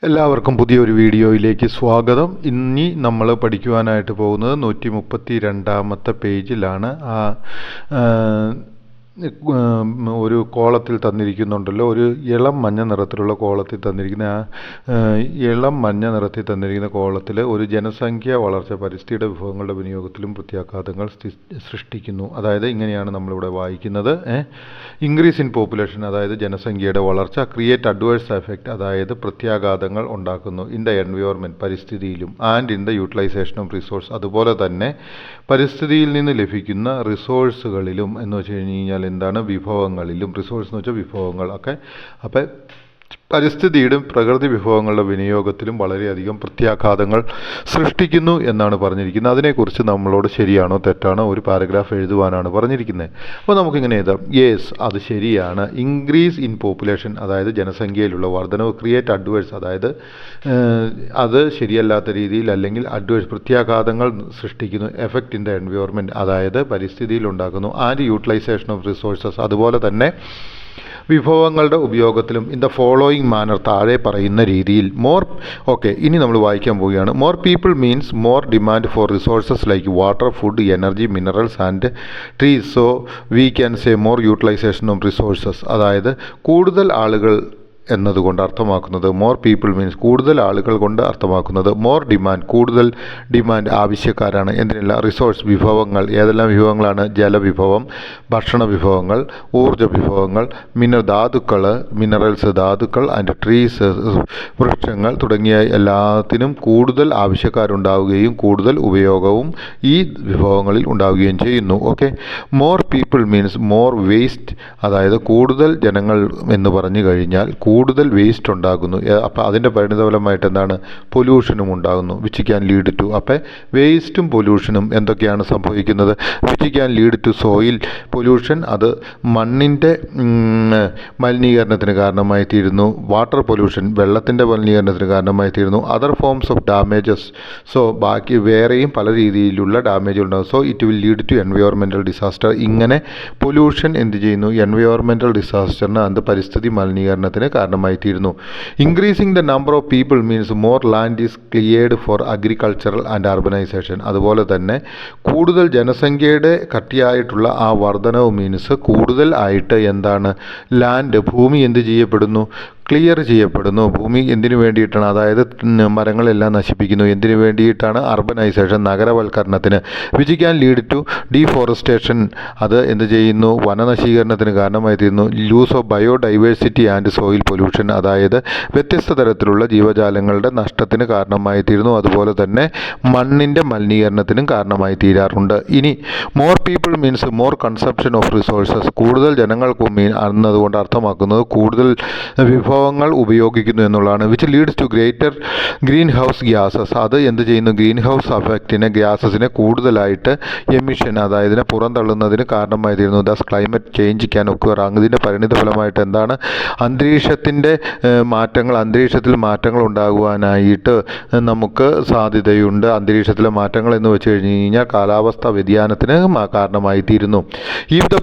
എല്ലാവർക്കും പുതിയൊരു വീഡിയോയിലേക്ക് സ്വാഗതം. ഇനി നമ്മൾ പഠിക്കുവാനായിട്ട് പോകുന്നത് 132ാമത്തെ പേജിലാണ്. ഒരു കോളത്തിൽ തന്നിരിക്കുന്നുണ്ടല്ലോ, ഒരു ഇളം മഞ്ഞ നിറത്തിലുള്ള കോളത്തിൽ തന്നിരിക്കുന്ന ഇളം മഞ്ഞ നിറത്തിൽ തന്നിരിക്കുന്ന കോളത്തിൽ ഒരു ജനസംഖ്യ വളർച്ച പരിസ്ഥിതിയുടെ വിഭവങ്ങളുടെ വിനിയോഗത്തിലും പ്രത്യാഘാതങ്ങൾ സൃഷ്ടിക്കുന്നു. അതായത് ഇങ്ങനെയാണ് നമ്മളിവിടെ വായിക്കുന്നത്. ഇൻക്രീസ് ഇൻ പോപ്പുലേഷൻ, അതായത് ജനസംഖ്യയുടെ വളർച്ച, ക്രിയേറ്റ് അഡ്വേഴ്സ് എഫക്റ്റ്, അതായത് പ്രത്യാഘാതങ്ങൾ ഉണ്ടാക്കുന്നു, ഇൻ ദ എൻവയോൺമെൻറ്റ്, പരിസ്ഥിതിയിലും, and in the utilization of resource, അതുപോലെ തന്നെ പരിസ്ഥിതിയിൽ നിന്ന് ലഭിക്കുന്ന റിസോഴ്സുകളിലും എന്ന് വെച്ച് കഴിഞ്ഞാൽ എന്താണ്, വിഭവങ്ങളിലും. റിസോഴ്സ് എന്ന് വെച്ചാൽ വിഭവങ്ങൾ ഒക്കെ. അപ്പം പരിസ്ഥിതിയുടെ പ്രകൃതി വിഭവങ്ങളുടെ വിനിയോഗത്തിലും വളരെയധികം പ്രത്യാഘാതങ്ങൾ സൃഷ്ടിക്കുന്നു എന്നാണ് പറഞ്ഞിരിക്കുന്നത്. അതിനെക്കുറിച്ച് നമ്മളോട് ശരിയാണോ തെറ്റാണോ ഒരു പാരഗ്രാഫ് എഴുതുവാനാണ് പറഞ്ഞിരിക്കുന്നത്. അപ്പോൾ നമുക്കിങ്ങനെ എഴുതാം, യെസ്, അത് ശരിയാണ്. ഇൻക്രീസ് ഇൻ പോപ്പുലേഷൻ, അതായത് ജനസംഖ്യയിലുള്ള വർധനവ്, ക്രിയേറ്റ് അഡ്വേഴ്സ്, അതായത് അത് ശരിയല്ലാത്ത രീതിയിൽ അല്ലെങ്കിൽ അഡ്വേഴ്സ് പ്രത്യാഘാതങ്ങൾ സൃഷ്ടിക്കുന്നു, എഫക്റ്റ് ഇൻ ദ എൻവയോൺമെൻറ്റ്, അതായത് പരിസ്ഥിതിയിൽ ഉണ്ടാക്കുന്നു, ആൻഡ് യൂട്ടിലൈസേഷൻ ഓഫ് റിസോഴ്സസ്, അതുപോലെ തന്നെ വിഭവങ്ങളുടെ ഉപയോഗത്തിലും. ഇൻ ദ ഫോളോയിങ് മാനർ, താഴെ പറയുന്ന രീതിയിൽ. ഇനി നമ്മൾ വായിക്കാൻ പോവുകയാണ്. More people means more demand for resources like water, food, energy, minerals and trees. So we can say more utilization of resources, അതായത് കൂടുതൽ ആളുകൾ എന്നതുകൊണ്ട് അർത്ഥമാക്കുന്നത്, മോർ പീപ്പിൾ മീൻസ് കൂടുതൽ ആളുകൾ കൊണ്ട് അർത്ഥമാക്കുന്നത്, മോർ ഡിമാൻഡ്, കൂടുതൽ ഡിമാൻഡ്, ആവശ്യക്കാരാണ്. എന്തിനല്ല, റിസോഴ്സ്, വിഭവങ്ങൾ. ഏതെല്ലാം വിഭവങ്ങളാണ്? ജലവിഭവം, ഭക്ഷണ വിഭവങ്ങൾ, ഊർജ്ജ വിഭവങ്ങൾ, ധാതുക്കൾ, മിനറൽസ്, ധാതുക്കൾ, ആൻഡ് ട്രീസ്, വൃക്ഷങ്ങൾ തുടങ്ങിയ എല്ലാത്തിനും കൂടുതൽ ആവശ്യക്കാരുണ്ടാവുകയും കൂടുതൽ ഉപയോഗവും ഈ വിഭവങ്ങളിൽ ഉണ്ടാവുകയും ചെയ്യുന്നു. More people means more waste, അതായത് കൂടുതൽ ജനങ്ങൾ എന്ന് പറഞ്ഞു കഴിഞ്ഞാൽ കൂടുതൽ വേസ്റ്റ് ഉണ്ടാകുന്നു. അപ്പോൾ അതിൻ്റെ പരിണിതഫലമായിട്ട് എന്താണ്, പൊല്യൂഷനും ഉണ്ടാകുന്നു, വിച്ച് ക്യാൻ ലീഡ് ടു. അപ്പോൾ വേസ്റ്റും പൊല്യൂഷനും എന്തൊക്കെയാണ് സംഭവിക്കുന്നത്? Which can lead to soil pollution, അത് മണ്ണിൻ്റെ മലിനീകരണത്തിന് കാരണമായി തീരുന്നു. വാട്ടർ പൊല്യൂഷൻ, വെള്ളത്തിൻ്റെ മലിനീകരണത്തിന് കാരണമായി തീരുന്നു. Other forms of damages, so ബാക്കി വേറെയും പല രീതിയിലുള്ള ഡാമേജ് ഉണ്ടാകും. So it will lead to environmental disaster. ഇങ്ങനെ പൊല്യൂഷൻ എന്ത് ചെയ്യുന്നു? എൻവയോൺമെൻറ്റൽ ഡിസാസ്റ്ററിന്, അത് പരിസ്ഥിതി മലിനീകരണത്തിന് കാരണമായി തീരുന്നു. Increasing the number of people means more land is cleared for agricultural and urbanization. അതുപോലെ തന്നെ കൂടുതൽ ജനസംഖ്യയുടെ കട്ടിയായിട്ടുള്ള ആ വർധനവ് മീൻസ് കൂടുതൽ ആയിട്ട് എന്താണ്, ലാൻഡ്, ഭൂമി എന്ത് ചെയ്യപ്പെടുന്നു? ക്ലിയർ ചെയ്യപ്പെടുന്നു. ഭൂമി എന്തിനു വേണ്ടിയിട്ടാണ്? അതായത് മരങ്ങളെല്ലാം നശിപ്പിക്കുന്നു. എന്തിനു വേണ്ടിയിട്ടാണ്? അർബനൈസേഷൻ, നഗരവൽക്കരണത്തിന്. Which can lead to deforestation, അത് എന്ത് ചെയ്യുന്നു? വനനശീകരണത്തിന് കാരണമായി തീരുന്നു. Loss of biodiversity and soil pollution, അതായത് വ്യത്യസ്ത തരത്തിലുള്ള ജീവജാലങ്ങളുടെ നഷ്ടത്തിന് കാരണമായി തീരുന്നു. അതുപോലെ തന്നെ മണ്ണിൻ്റെ മലിനീകരണത്തിനും കാരണമായി തീരാറുണ്ട്. ഇനി more people means more consumption of resources, കൂടുതൽ ജനങ്ങൾക്ക് എന്നതുകൊണ്ട് അർത്ഥമാക്കുന്നത് കൂടുതൽ വിഭവങ്ങൾ ഉപയോഗിക്കുന്നു എന്നുള്ളതാണ്. Which leads to greater greenhouse gases, അത് എന്ത് ചെയ്യുന്നു? ഗ്രീൻ ഹൗസ് എഫക്റ്റിനെ, ഗ്യാസസിനെ കൂടുതലായിട്ട് എമിഷൻ, അതായത് പുറന്തള്ളുന്നതിന് കാരണമായി തീരുന്നു. Thus climate change can occur, ഇതിൻ്റെ പരിണിതഫലമായിട്ട് എന്താണ്? അന്തരീക്ഷത്തിൽ മാറ്റങ്ങൾ ഉണ്ടാകുവാനായിട്ട് നമുക്ക് സാധ്യതയുണ്ട്. അന്തരീക്ഷത്തിലെ മാറ്റങ്ങൾ എന്ന് വെച്ച് കഴിഞ്ഞ് കഴിഞ്ഞാൽ കാലാവസ്ഥാ വ്യതിയാനത്തിന് കാരണമായി തീരുന്നു. If the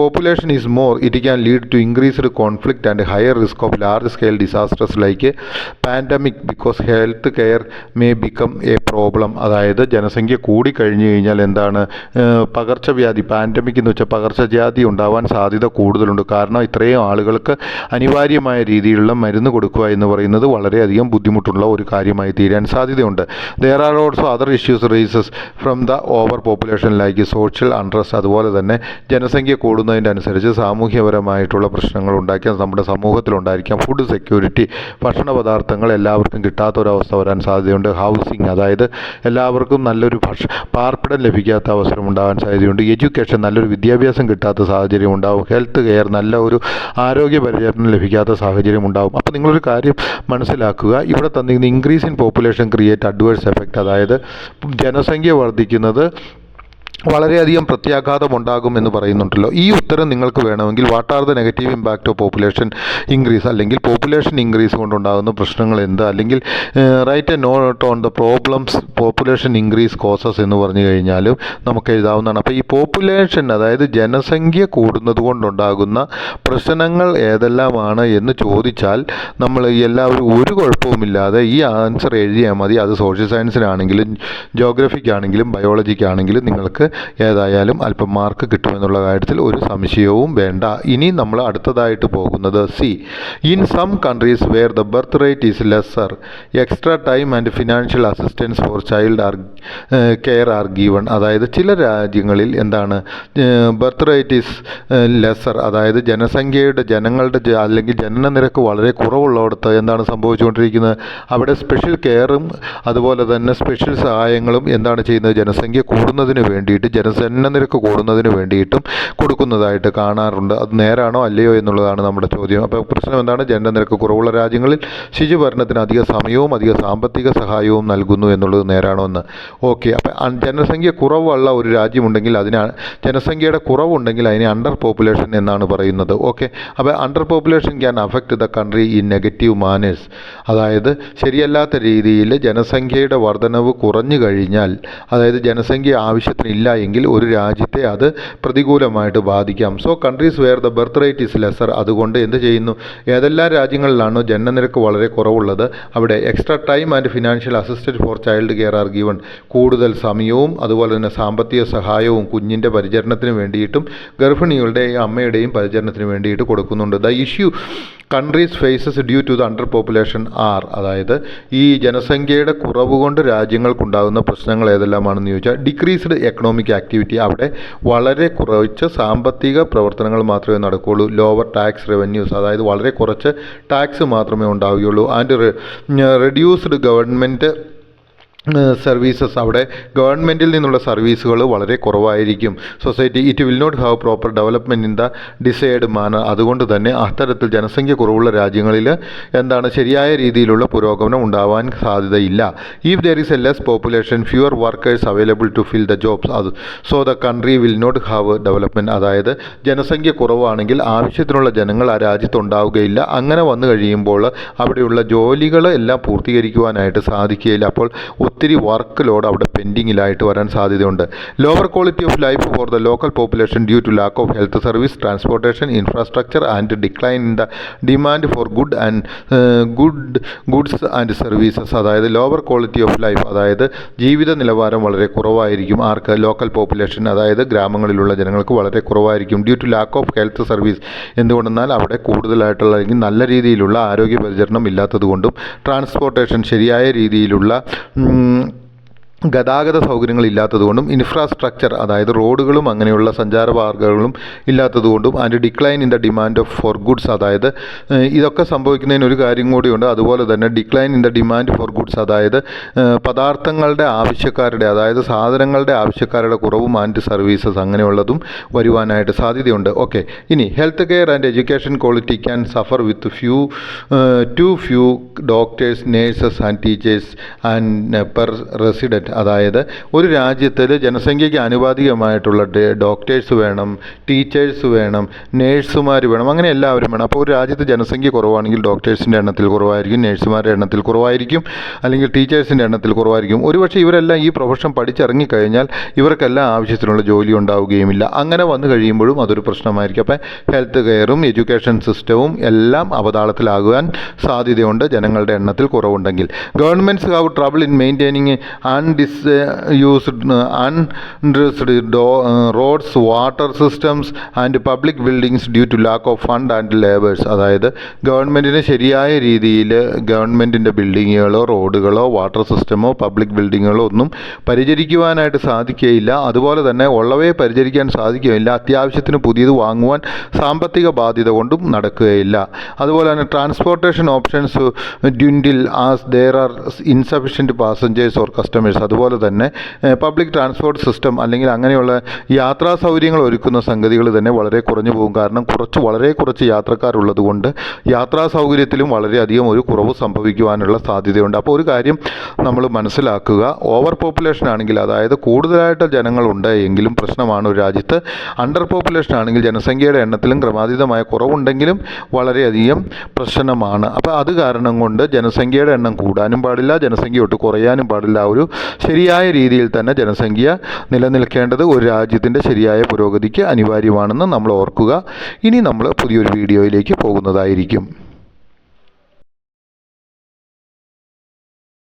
population is more, it can lead to increased conflict and higher risk of large scale disasters like pandemic, because health care may become a problem. അതായത് ജനസംഖ്യ കൂടിക്കഴിഞ്ഞു കഴിഞ്ഞാൽ എന്താണ്? പകർച്ചവ്യാധി, പാൻഡമിക് എന്ന് വെച്ചാൽ പകർച്ചവ്യാധി ഉണ്ടാവാൻ സാധ്യത കൂടുതലുണ്ട്. കാരണം ഇത്രയും ആളുകൾക്ക് അനിവാര്യമായ രീതിയിലുള്ള മരുന്ന് കൊടുക്കുക എന്ന് പറയുന്നത് വളരെയധികം ബുദ്ധിമുട്ടുള്ള ഒരു കാര്യമായി തീരാൻ സാധ്യതയുണ്ട്. There are also other issues raises from the overpopulation like social untrust, അതുപോലെ തന്നെ ജനസംഖ്യ കൂടുന്നതിൻ്റെ അനുസരിച്ച് സാമൂഹ്യപരമായിട്ടുള്ള പ്രശ്നങ്ങൾ ഉണ്ടാക്കിയാൽ നമ്മുടെ സമൂഹത്തിലുണ്ടായിരിക്കാം. ഫുഡ് സെക്യൂരിറ്റി, ഭക്ഷണ പദാർത്ഥങ്ങൾ എല്ലാവർക്കും കിട്ടാത്തൊരവസ്ഥ വരാൻ സാധ്യതയുണ്ട്. ഹൗസിംഗ്, അതായത് എല്ലാവർക്കും നല്ലൊരു പാർപ്പിടം ലഭിക്കാത്ത അവസരം ഉണ്ടാകാൻ സാധ്യതയുണ്ട്. എഡ്യൂക്കേഷൻ, നല്ലൊരു വിദ്യാഭ്യാസം കിട്ടാത്ത സാഹചര്യം ഉണ്ടാകും. ഹെൽത്ത് കെയർ, നല്ല ഒരു ആരോഗ്യ പരിചരണം ലഭിക്കാത്ത സാഹചര്യം ഉണ്ടാകും. അപ്പോൾ നിങ്ങളൊരു കാര്യം മനസ്സിലാക്കുക, ഇവിടെ തന്നിരിക്കുന്ന increase in population create adverse effect, അതായത് ജനസംഖ്യ വർദ്ധിക്കുന്നത് വളരെയധികം പ്രത്യാഘാതമുണ്ടാകും എന്ന് പറയുന്നുണ്ടല്ലോ. ഈ ഉത്തരം നിങ്ങൾക്ക് വേണമെങ്കിൽ what are the negative impact of population increase, അല്ലെങ്കിൽ പോപ്പുലേഷൻ ഇൻക്രീസ് കൊണ്ടുണ്ടാകുന്ന പ്രശ്നങ്ങൾ എന്ത്, അല്ലെങ്കിൽ write a note on the problems population increase causes എന്ന് പറഞ്ഞു കഴിഞ്ഞാലും നമുക്ക് എഴുതാവുന്നതാണ്. അപ്പോൾ ഈ പോപ്പുലേഷൻ, അതായത് ജനസംഖ്യ കൂടുന്നത് കൊണ്ടുണ്ടാകുന്ന പ്രശ്നങ്ങൾ ഏതെല്ലാമാണ് എന്ന് ചോദിച്ചാൽ നമ്മൾ എല്ലാവരും ഒരു കുഴപ്പവുമില്ലാതെ ഈ ആൻസർ എഴുതിയാൽ മതി. അത് സോഷ്യൽ സയൻസിനാണെങ്കിലും ജോഗ്രഫിക്കാണെങ്കിലും ബയോളജിക്കാണെങ്കിലും നിങ്ങൾക്ക് ഏതായാലും അല്പം മാർക്ക് കിട്ടുമെന്നുള്ള കാര്യത്തിൽ ഒരു സംശയവും വേണ്ട. ഇനി നമ്മൾ അടുത്തതായിട്ട് പോകുന്നത് C. In some countries where the birth rate is lesser, extra time and financial assistance for child care are given. അതായത് ചില രാജ്യങ്ങളിൽ എന്താണ് ബർത്ത് റേറ്റ് ഈസ് ലെസ്സർ, അതായത് ജനങ്ങളുടെ അല്ലെങ്കിൽ ജനന നിരക്ക് വളരെ കുറവുള്ളിടത്ത് എന്താണ് സംഭവിച്ചുകൊണ്ടിരിക്കുന്നത്, അവിടെ സ്പെഷ്യൽ കെയറും അതുപോലെ തന്നെ സ്പെഷ്യൽ സഹായങ്ങളും എന്താണ് ചെയ്യുന്നത്, ജനസംഖ്യ കൂടുന്നതിന് വേണ്ടിയിട്ട്, ജനന നിരക്ക് കൂടുന്നതിന് വേണ്ടിയിട്ടും കൊടുക്കുന്നതായിട്ട് കാണാറുണ്ട്. അത് നേരാണോ അല്ലയോ എന്നുള്ളതാണ് നമ്മുടെ ചോദ്യം. അപ്പോൾ പ്രശ്നം എന്താണ്, ജനനനിരക്ക് കുറവുള്ള രാജ്യങ്ങളിൽ ശിശുഭരണത്തിന് അധിക സമയവും അധിക സാമ്പത്തിക സഹായവും നൽകുന്നു എന്നുള്ളത് നേരാണോ എന്ന്. ഓക്കെ, അപ്പോൾ ജനസംഖ്യ കുറവുള്ള ഒരു രാജ്യമുണ്ടെങ്കിൽ ജനസംഖ്യയുടെ കുറവുണ്ടെങ്കിൽ അതിനെ അണ്ടർ പോപ്പുലേഷൻ എന്നാണ് പറയുന്നത്. ഓക്കെ, അപ്പോൾ under population can affect the country in negative manners. അതായത് ശരിയല്ലാത്ത രീതിയിൽ ജനസംഖ്യയുടെ വർധനവ് കുറഞ്ഞു കഴിഞ്ഞാൽ, അതായത് ജനസംഖ്യ ആവശ്യത്തിനില്ല എങ്കിൽ ഒരു രാജ്യത്തെ അത് പ്രതികൂലമായിട്ട് ബാധിക്കാം. So countries where the birth rate is lesser, അതുകൊണ്ട് എന്ത് ചെയ്യുന്നു, ഏതെല്ലാം രാജ്യങ്ങളിലാണോ ജനനനിരക്ക് വളരെ കുറവുള്ളത് അവിടെ extra time and financial assistance for child care are given, കൂടുതൽ സമയവും അതുപോലെ തന്നെ സാമ്പത്തിക സഹായവും കുഞ്ഞിൻ്റെ പരിചരണത്തിന് വേണ്ടിയിട്ടും ഗർഭിണികളുടെയും അമ്മയുടെയും പരിചരണത്തിന് വേണ്ടിയിട്ട് കൊടുക്കുന്നുണ്ട്. The issue countries faces due to the under population are, അതായത് ഈ ജനസംഖ്യയുടെ കുറവ് കൊണ്ട് രാജ്യങ്ങൾക്കുണ്ടാകുന്ന പ്രശ്നങ്ങൾ ഏതെല്ലാമാണെന്ന് ചോദിച്ചാൽ ഡിക്രീസ്ഡ് എക്കണോമിക് ആക്ടിവിറ്റി, അവിടെ വളരെ കുറച്ച് സാമ്പത്തിക പ്രവർത്തനങ്ങൾ മാത്രമേ നടക്കുകയുള്ളൂ. ലോവർ ടാക്സ് റവന്യൂസ്, അതായത് വളരെ കുറച്ച് ടാക്സ് മാത്രമേ ഉണ്ടാവുകയുള്ളൂ. ആൻഡ് റെഡ്യൂസ്ഡ് ഗവൺമെൻറ് സർവീസസ്, അവിടെ ഗവൺമെൻറ്റിൽ നിന്നുള്ള സർവീസുകൾ വളരെ കുറവായിരിക്കും. Society it will not have proper development in the decide manner, അതുകൊണ്ട് തന്നെ അത്തരത്തിൽ ജനസംഖ്യ കുറവുള്ള രാജ്യങ്ങളിൽ എന്താണ് ശരിയായ രീതിയിലുള്ള പുരോഗമനം ഉണ്ടാവാൻ സാധ്യതയില്ല. If there is a less population fewer workers available to fill the jobs, അത് so the country will not have development. അതായത് ജനസംഖ്യ കുറവാണെങ്കിൽ ആവശ്യത്തിനുള്ള ജനങ്ങൾ ആ രാജ്യത്തുണ്ടാവുകയില്ല. അങ്ങനെ വന്നു കഴിയുമ്പോൾ അവിടെയുള്ള ജോലികൾ എല്ലാം പൂർത്തീകരിക്കുവാനായിട്ട് സാധിക്കുകയില്ല. അപ്പോൾ ഒത്തിരി വർക്ക് ലോഡ് അവിടെ പെൻഡിങ്ങിലായിട്ട് വരാൻ സാധ്യതയുണ്ട്. Lower quality of life for the local population due to lack of health service, transportation infrastructure and decline in the demand for goods and services. അതായത് ലോവർ ക്വാളിറ്റി ഓഫ് ലൈഫ്, അതായത് ജീവിത നിലവാരം വളരെ കുറവായിരിക്കും. ആർക്ക്? ലോക്കൽ പോപ്പുലേഷൻ, അതായത് ഗ്രാമങ്ങളിലുള്ള ജനങ്ങൾക്ക് വളരെ കുറവായിരിക്കും. Due to lack of health service, എന്തുകൊണ്ടെന്നാൽ അവിടെ കൂടുതലായിട്ടുള്ള അല്ലെങ്കിൽ നല്ല രീതിയിലുള്ള ആരോഗ്യ പരിചരണം ഇല്ലാത്തതുകൊണ്ടും, ട്രാൻസ്പോർട്ടേഷൻ ശരിയായ രീതിയിലുള്ള ഗതാഗത സൗകര്യങ്ങൾ ഇല്ലാത്തതുകൊണ്ടും, ഇൻഫ്രാസ്ട്രക്ചർ അതായത് റോഡുകളും അങ്ങനെയുള്ള സഞ്ചാരമാർഗ്ഗങ്ങളും ഇല്ലാത്തതുകൊണ്ടും, and decline in the demand of for goods, അതായത് ഇതൊക്കെ സംഭവിക്കുന്നതിന് ഒരു കാര്യം കൂടിയുണ്ട്. അതുപോലെ തന്നെ decline in the demand for goods, അതായത് പദാർത്ഥങ്ങളുടെ ആവശ്യക്കാരുടെ, അതായത് സാധനങ്ങളുടെ ആവശ്യക്കാരുടെ കുറവും, ആൻഡ് സർവീസസ് അങ്ങനെയുള്ളതും വരുവാനായിട്ട് സാധ്യതയുണ്ട്. ഓക്കെ, ഇനി health care and education quality can suffer with too few doctors, nurses and teachers and per resident. അതായത് ഒരു രാജ്യത്തിൽ ജനസംഖ്യയ്ക്ക് ആനുപാതികമായിട്ടുള്ള ഡോക്ടേഴ്സ് വേണം, ടീച്ചേഴ്സ് വേണം, നേഴ്സുമാർ വേണം, അങ്ങനെ എല്ലാവരും വേണം. അപ്പോൾ ഒരു രാജ്യത്ത് ജനസംഖ്യ കുറവാണെങ്കിൽ ഡോക്ടേഴ്സിൻ്റെ എണ്ണത്തിൽ കുറവായിരിക്കും, നേഴ്സുമാരുടെ എണ്ണത്തിൽ കുറവായിരിക്കും, അല്ലെങ്കിൽ ടീച്ചേഴ്സിൻ്റെ എണ്ണത്തിൽ കുറവായിരിക്കും. ഒരുപക്ഷെ ഇവരെല്ലാം ഈ പ്രൊഫഷൻ പഠിച്ചിറങ്ങിക്കഴിഞ്ഞാൽ ഇവർക്കെല്ലാം ആവശ്യത്തിനുള്ള ജോലി ഉണ്ടാവുകയുമില്ല. അങ്ങനെ വന്നു കഴിയുമ്പോഴും അതൊരു പ്രശ്നമായിരിക്കും. അപ്പം ഹെൽത്ത് കെയറും എഡ്യൂക്കേഷൻ സിസ്റ്റവും എല്ലാം അവതാളത്തിലാകുവാൻ സാധ്യതയുണ്ട് ജനങ്ങളുടെ എണ്ണത്തിൽ കുറവുണ്ടെങ്കിൽ. Governments have trouble in maintaining roads, water systems and public buildings due to lack of fund and labours. അതായത് ഗവൺമെൻറ്റിന് ശരിയായ രീതിയിൽ ഗവൺമെൻറ്റിൻ്റെ ബിൽഡിങ്ങുകളോ റോഡുകളോ വാട്ടർ സിസ്റ്റമോ പബ്ലിക് ബിൽഡിങ്ങുകളോ ഒന്നും പരിചരിക്കുവാനായിട്ട് സാധിക്കുകയില്ല. അതുപോലെ തന്നെ ഉള്ളവയെ പരിചരിക്കാൻ സാധിക്കുകയില്ല. അത്യാവശ്യത്തിന് പുതിയത് വാങ്ങുവാൻ സാമ്പത്തിക ബാധ്യത കൊണ്ടും നടക്കുകയില്ല. അതുപോലെ തന്നെ transportation options dwindle as there are insufficient passengers or customers. അതുപോലെ തന്നെ പബ്ലിക് ട്രാൻസ്പോർട്ട് സിസ്റ്റം അല്ലെങ്കിൽ അങ്ങനെയുള്ള യാത്രാ സൗകര്യങ്ങൾ ഒരുക്കുന്ന സംഗതികൾ തന്നെ വളരെ കുറഞ്ഞു പോകും. കാരണം വളരെ കുറച്ച് യാത്രക്കാരുള്ളത് കൊണ്ട് യാത്രാ സൗകര്യത്തിലും വളരെയധികം ഒരു കുറവ് സംഭവിക്കുവാനുള്ള സാധ്യതയുണ്ട്. അപ്പോൾ ഒരു കാര്യം നമ്മൾ മനസ്സിലാക്കുക, ഓവർ പോപ്പുലേഷൻ ആണെങ്കിൽ, അതായത് കൂടുതലായിട്ട് ജനങ്ങളുണ്ട് എങ്കിലും പ്രശ്നമാണ് ഒരു രാജ്യത്ത്. അണ്ടർ പോപ്പുലേഷൻ ആണെങ്കിൽ ജനസംഖ്യയുടെ എണ്ണത്തിലും ക്രമാതീതമായ കുറവുണ്ടെങ്കിലും വളരെയധികം പ്രശ്നമാണ്. അപ്പോൾ അത് കാരണം കൊണ്ട് ജനസംഖ്യയുടെ എണ്ണം കൂടാനും പാടില്ല, ജനസംഖ്യ ഒട്ട് കുറയാനും പാടില്ല. ഒരു ശരിയായ രീതിയിൽ തന്നെ ജനസംഖ്യ നിലനിൽക്കേണ്ടത് ഒരു രാജ്യത്തിൻ്റെ ശരിയായ പുരോഗതിക്ക് അനിവാര്യമാണെന്ന് നമ്മൾ ഓർക്കുക. ഇനി നമ്മൾ പുതിയൊരു വീഡിയോയിലേക്ക് പോകുന്നതായിരിക്കും.